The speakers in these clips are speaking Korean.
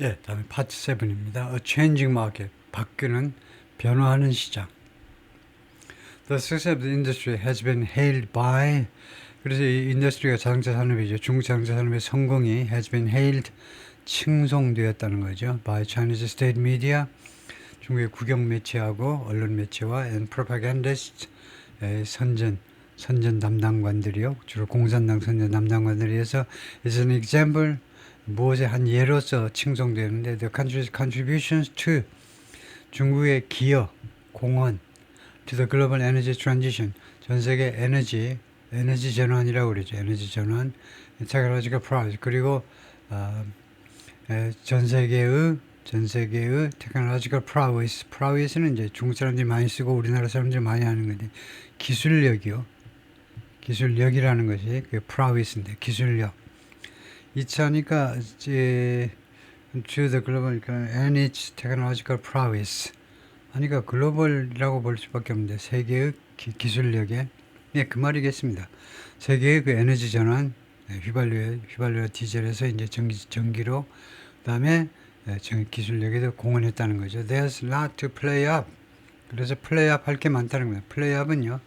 예, 다음에 파트 7입니다. A changing market. 바뀌는, 변화하는 시장. The success of the industry has been hailed by. 그래서 이 인더스트리가 자동차 산업이죠. 중국 자동차 산업의 성공이 has been hailed, 칭송되었다는 거죠. By Chinese state media. 중국의 국영 매체하고 언론 매체와 and propagandists, 선전 담당관들이요. 주로 공산당 선전 담당관들이 해서 is an example, 무엇의 한 예로서 칭송되는데 the country's contributions to, 중국의 기여, 공헌 to the global energy transition, 전 세계 에너지 전환이라고 그러죠. 에너지 전환, technological progress, 그리고 전 세계의 technological prowess는 이제 중국 사람들이 많이 쓰고 우리나라 사람들이 많이 하는 건데 기술력이요. 기술력이라는 것이 그 prowess인데 기술력. 2차니까 이제 to the global and its technological prowess. 하니까 글로벌이라고 볼 수밖에 없는데 세계의 기술력에 그 말이겠습니다. 세계의 그 에너지 전환, 휘발유 디젤에서 이제 전기로 그다음에 기술력에도 공헌했다는 거죠. There's a lot to play up. 그래서 플레이 업 할 게 많다는 거예요. 플레이 업은요,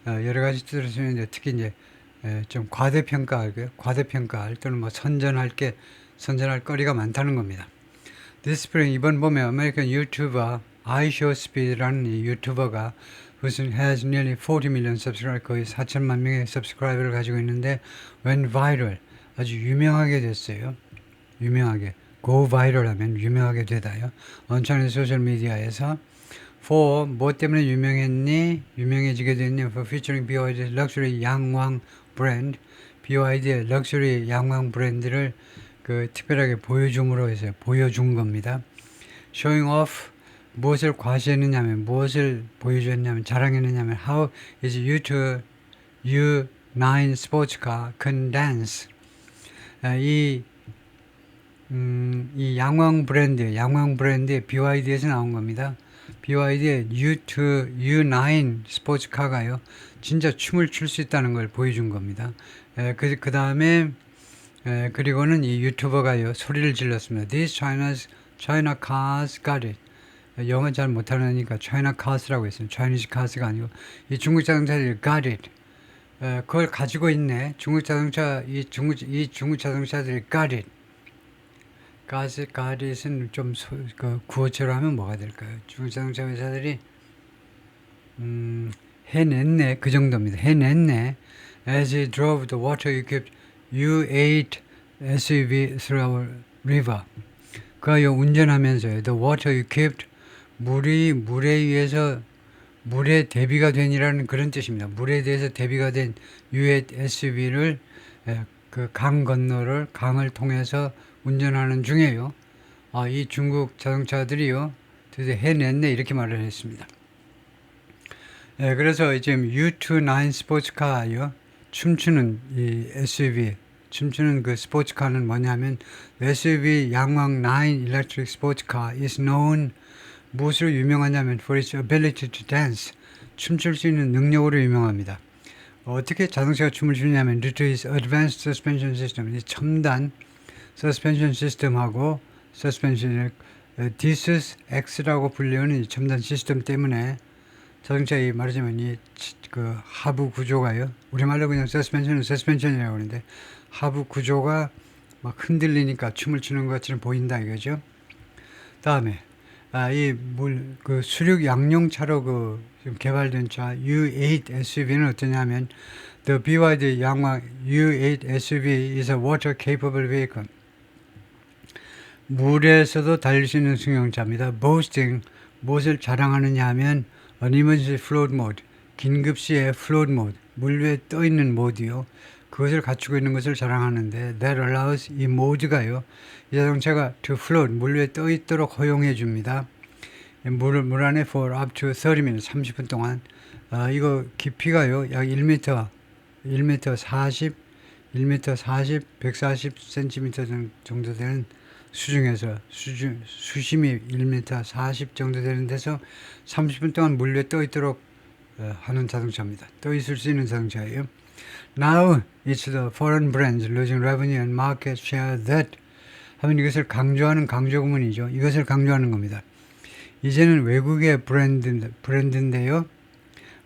여러 가지 뜻으로 쓰는데 특히 이제 좀 과대평가할 또는 뭐 선전할 거리가 많다는 겁니다. This spring, 이번 봄에 아메리칸 유튜버 iShowSpeed라는 이 유튜버가 무슨 has nearly 40 million subscribers, 거의 4천만 명의 subscriber를 가지고 있는데 went viral, 아주 유명하게 됐어요. 유명하게. go viral 하면 유명하게 되다요. 온라인 소셜미디어에서 for, 뭐 때문에 유명해지게 됐니? for featuring BYD의 럭셔리 양왕 브랜드, BYD의 럭셔리 양왕 브랜드를 그 특별하게 보여줌으로 해서 보여준 겁니다. showing off, 무엇을 과시했느냐면, 무엇을 보여줬냐면, 자랑했느냐면, how is U9 sports car can dance. 이 양왕 브랜드의 BYD에서 나온 겁니다. BYD의 U9 스포츠카가요, 진짜 춤을 출 수 있다는 걸 보여준 겁니다. 그 다음에 그리고는 이 유튜버가요, 소리를 질렀습니다. These China cars got it. 영어 잘 못하니까 China cars라고 했어요. Chinese cars가 아니고 이 중국 자동차들이 got it. 그걸 가지고 있네. 이 중국 자동차들이 got it. got it은 좀 구어체로 하면 뭐가 될까요? 중국 자동차 회사들이 해냈네, 그 정도입니다. 해냈네. As he drove the water-equipped U8 SUV through a river. 그가 운전하면서요, the water-equipped, 물에 의해서 물에 대비가 된이라는 그런 뜻입니다. 물에 대해서 대비가 된 U8 SUV를 그 강을 통해서 운전하는 중에요. 이 중국 자동차들이요, 드디어 해냈네, 이렇게 말을 했습니다. 그래서 지금 U9 스포츠카요, 춤추는 이 SUV, 춤추는 그 스포츠카는 뭐냐면 SUV 양왕 9 Electric Sports Car is known, 무엇으로 유명하냐면 for its ability to dance, 춤출 수 있는 능력으로 유명합니다. 어떻게 자동차가 춤을 추냐면 due to its advanced suspension system, 이 첨단 서스펜션 시스템하고 서스펜션 디스 X라고 불리는 이 첨단 시스템 때문에 자동차에 말하자면 이 그 하부 구조가요, 우리말로 그냥 서스펜션이라고 하는데 하부 구조가 막 흔들리니까 춤을 추는 것처럼 보인다 이거죠. 다음에 그 수륙 양용차로 지금 개발된 차 U8 SUV는 어떠냐면 the BYD 양왕 U8 SUV is a water capable vehicle. 물에서도 달릴 수 있는 승용차입니다. boasting, 무엇을 자랑하느냐 하면 an emergency float mode, 긴급시에 float mode, 물 위에 떠 있는 모드요. 그것을 갖추고 있는 것을 자랑하는데 that allows, 이 모드가요, 이 자동차가 to float, 물 위에 떠 있도록 허용해 줍니다. 물 안에 for up to 30minutes, 30분 동안. 이거 깊이가요, 약 1m 40, 140cm 정도 되는 수중에서 수심이 1m 40 정도 되는 데서 30분 동안 물 위에 떠 있도록 하는 자동차입니다. 떠 있을 수 있는 자동차예요. Now it's the foreign brands losing revenue and market share that 하면 이것을 강조하는 강조구문이죠. 이것을 강조하는 겁니다. 이제는 외국의 브랜드인데요.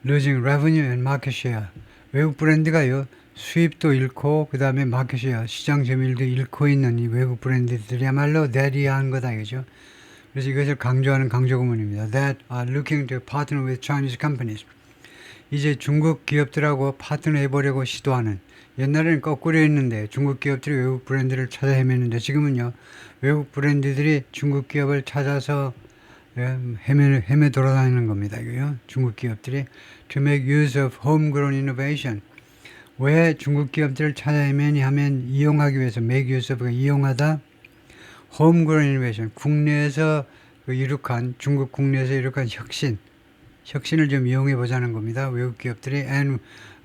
losing revenue and market share. 외국 브랜드가요. 수입도 잃고 그 다음에 마켓 쉐어, 시장 점유율도 잃고 있는 이 외국 브랜드들이야말로 대리한 거다 이거죠. 그래서 이것을 강조하는 강조구문입니다. That are looking to partner with Chinese companies. 이제 중국 기업들하고 파트너 해보려고 시도하는, 옛날에는 거꾸로 했는데 중국 기업들이 외국 브랜드를 찾아 헤매는데 지금은요 외국 브랜드들이 중국 기업을 찾아서 헤매 돌아다니는 겁니다. 이거요. 중국 기업들이 to make use of homegrown innovation. 왜 중국 기업들을 찾아 헤매니 하면 이용하기 위해서 make use of 이용하다 homegrown innovation 국내에서 이룩한 중국 국내에서 이룩한 혁신을 좀 이용해 보자는 겁니다. 외국 기업들이 and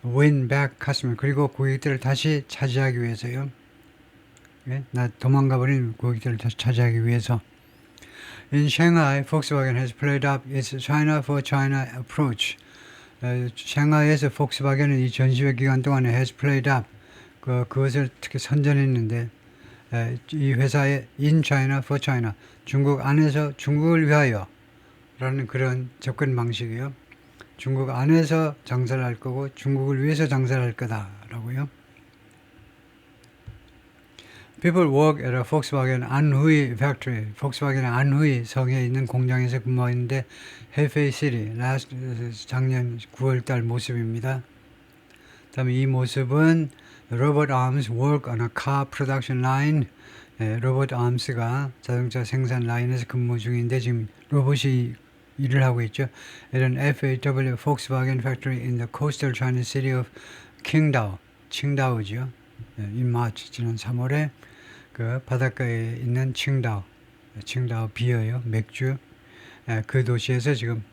win back customer 그리고 고객들을 다시 차지하기 위해서요. 예? 도망가 버린 고객들을 다시 차지하기 위해서. In Shanghai, Volkswagen has played up its China for China approach. 샹하이에서 폭스바겐은 이 전시회 기간 동안에 has played up 그것을 특히 선전했는데 이 회사의 in China for China 중국 안에서 중국을 위하여 라는 그런 접근 방식이에요. 중국 안에서 장사를 할 거고 중국을 위해서 장사를 할 거다라고요. People work at a Volkswagen 안후이 factory. 폭스바겐의 안후이 성에 있는 공장에서 근무하는데 해페이 시리 작년 9월달 모습입니다. 다음에 이 모습은 로봇 아임스 work on a car production line. 로봇 아임스가 자동차 생산 라인에서 근무 중인데 지금 로봇이 일을 하고 있죠. At an FAW Volkswagen factory in the coastal Chinese city of Qingdao. 칭다오죠. in March 지난 3월에 그 바닷가에 있는 칭다오 비어요. 맥주. 그 도시에서 지금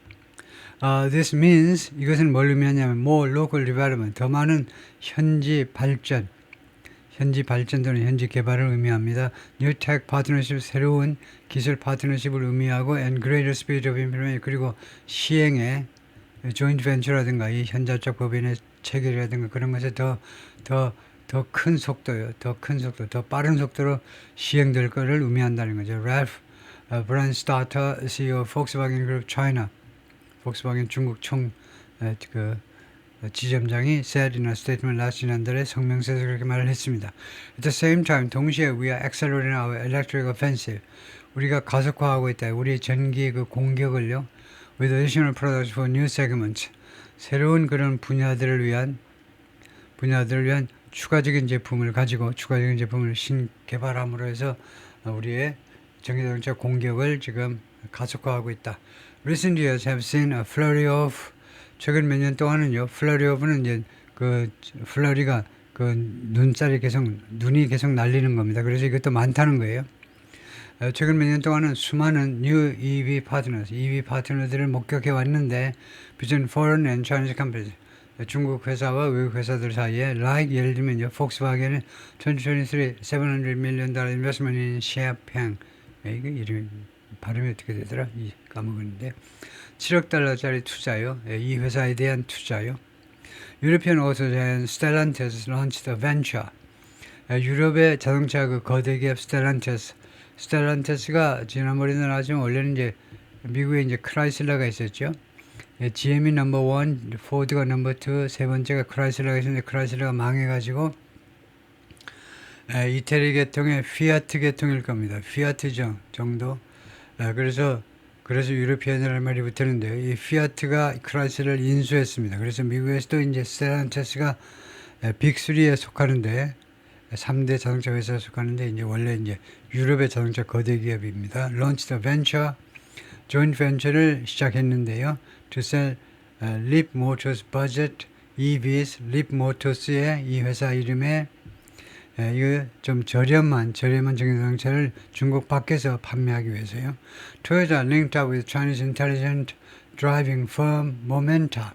this means 이것은 뭘 의미하냐면 more local development 더 많은 현지 발전 또는 현지 개발을 의미합니다. New tech partnership 새로운 기술 파트너십을 의미하고 and greater speed of implementation 그리고 시행에 joint venture라든가 이 현자적 법인의 체결이라든가 그런 것에 더 큰 속도요. 더 빠른 속도로 시행될 것을 의미한다는 거죠. Ralph Brandstarter, CEO of Volkswagen Group China, 폭스바겐 중국 지점장이 said in a statement 지난달에 성명서에서 그렇게 말을 했습니다. At the same time, 동시에 we are accelerating our electric offensive. 우리가 가속화하고 있다. 우리의 전기 공격을요. With additional products for new segments. 새로운 그런 분야들을 위한 추가적인 제품을 가지고 추가적인 제품을 신개발함으로 해서 우리의 전기자동차 공격을 지금 가속화하고 있다. Recent years have seen a flurry of 최근 몇 년 동안은요. flurry of는 이제 flurry가 눈이 계속 날리는 겁니다. 그래서 이것도 많다는 거예요. 최근 몇 년 동안은 수많은 new EV 파트너들을 목격해 왔는데 between foreign and Chinese companies 중국 회사와 외국 회사들 사이에 like 예를 들면요. 폭스바겐은 2023 $700 million investment in Xiaopeng 이거 이름이 발음이 어떻게 되더라? 까먹었는데 7억 달러짜리 투자요. 이 회사에 대한 투자요. European auto giant Stellantis launched a venture. 유럽의 자동차 거대 기업 스텔란티스가 지난번에도 나왔지만 원래는 이제 미국에 이제 크라이슬러가 있었죠. GM이 넘버 1, 포드가 넘버 2, 세 번째가 크라이슬러가 있었는데 크라이슬러가 망해가지고 이태리 계통의 피아트 계통일 겁니다. 피아트 정도. 그래서 유로피안이라는 말이 붙었는데요. 이 피아트가 크라이슬러를 인수했습니다. 그래서 미국에서도 이제 스텔란티스가 빅3에 속하는데 3대 자동차 회사에 속하는데 이제 원래 이제 유럽의 자동차 거대 기업입니다. Launched a venture, joint venture를 시작했는데요. To sell Leap Motors Budget EVs, Leap Motors의 이 회사 이름에 이거 좀 저렴한 전기자동차를 중국 밖에서 판매하기 위해서요. Toyota linked up with Chinese intelligent driving firm Momenta.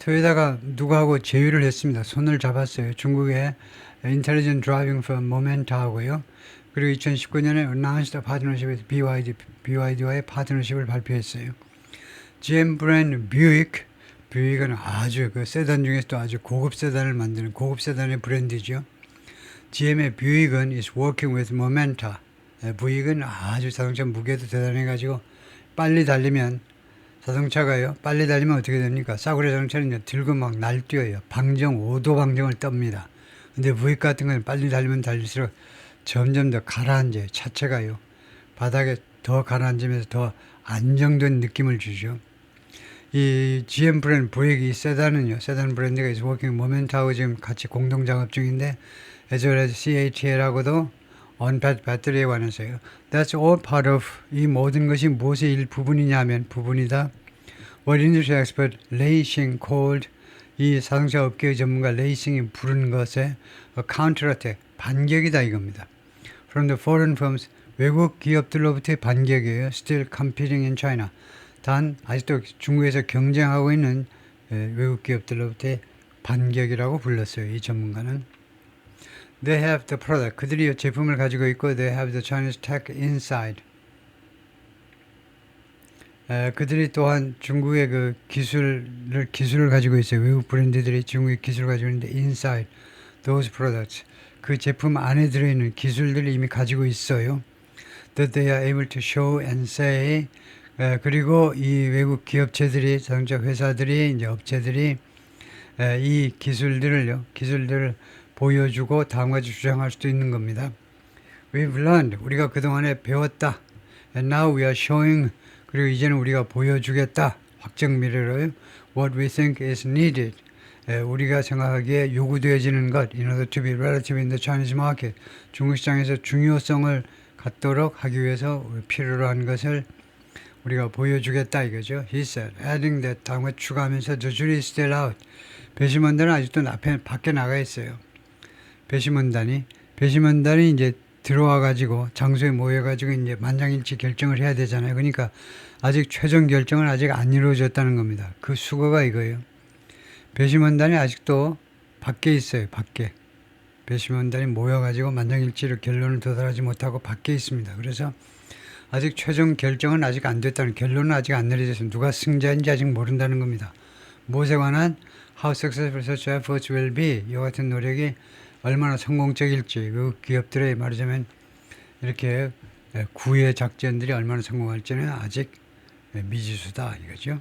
토요타가 누구하고 제휴를 했습니다. 손을 잡았어요. 중국의 인텔리전트 드라이빙 펌 모멘타하고요. 그리고 2019년에 announced a partnership with BYD와의 파트너십을 발표했어요. GM 브랜드 뷰익은 아주 세단 중에서도 아주 고급 세단을 만드는 고급 세단의 브랜드죠. GM의 뷰익은 is working with Momenta. 부익은 아주 자동차 무게도 대단해가지고 빨리 달리면 자동차가요. 빨리 달리면 어떻게 됩니까? 싸구려 자동차는 들고 막 날뛰어요. 방정 5도 방정을 떱니다. 근데 부익 같은 건 빨리 달리면 달릴수록 점점 더 가라앉아요. 차체가요. 바닥에 더 가라앉으면서 더 안정된 느낌을 주죠. 이 GM 브랜드 부익이 세단은요. 세단 브랜드가 is working 모멘트하고 지금 같이 공동 작업 중인데 as well as CATL하고도 언패드 배터리에 관해서요. That's all part of 이 모든 것이 무엇의 일부분이냐 하면 부분이다. What industry expert Lei Xing called 이 자동차 업계의 전문가 레이싱이 부른 것에 a counter-attack 반격이다 이겁니다. From the foreign firms 외국 기업들로부터의 반격이에요. Still competing in China. 단 아직도 중국에서 경쟁하고 있는 외국 기업들로부터의 반격이라고 불렀어요. 이 전문가는. They have the product. 그들이 제품을 가지고 있고 they have the Chinese tech inside. 그들이 또한 중국의 그 기술을 가지고 있어요. 외국 브랜드들이 중국의 기술을 가지고 있는데 inside those products. 그 제품 안에 들어있는 기술들을 이미 가지고 있어요. That they are able to show and say. 그리고 이 외국 기업체들이 자동차 회사들이 이제 업체들이 이 기술들을 보여주고 다음같이 주장할 수도 있는 겁니다. We've learned. 우리가 그동안에 배웠다. And now we are showing. 그리고 이제는 우리가 보여주겠다. 확정 미래로요. What we think is needed. 우리가 생각하기에 요구되어지는 것. In order to be relative in the Chinese market. 중국 시장에서 중요성을 갖도록 하기 위해서 필요로 한 것을 우리가 보여주겠다 이거죠. He said, adding that 다음에 추가하면서 the jury is still out. 배심원단은 아직도 밖에 나가 있어요. 배심원단이 이제 들어와가지고 장소에 모여가지고 이제 만장일치 결정을 해야 되잖아요. 그러니까 아직 최종 결정은 아직 안 이루어졌다는 겁니다. 그 수거가 이거예요. 배심원단이 아직도 밖에 있어요. 밖에. 배심원단이 모여가지고 만장일치로 결론을 도달하지 못하고 밖에 있습니다. 그래서 아직 최종 결정은 아직 안 됐다는 결론은 아직 안 내려졌습니다. 누가 승자인지 아직 모른다는 겁니다. 무엇에 관한 How successful such efforts will be 이와 같은 노력이 얼마나 성공적일지 그 기업들의 말하자면 이렇게 구애 작전들이 얼마나 성공할지는 아직 미지수다 이거죠.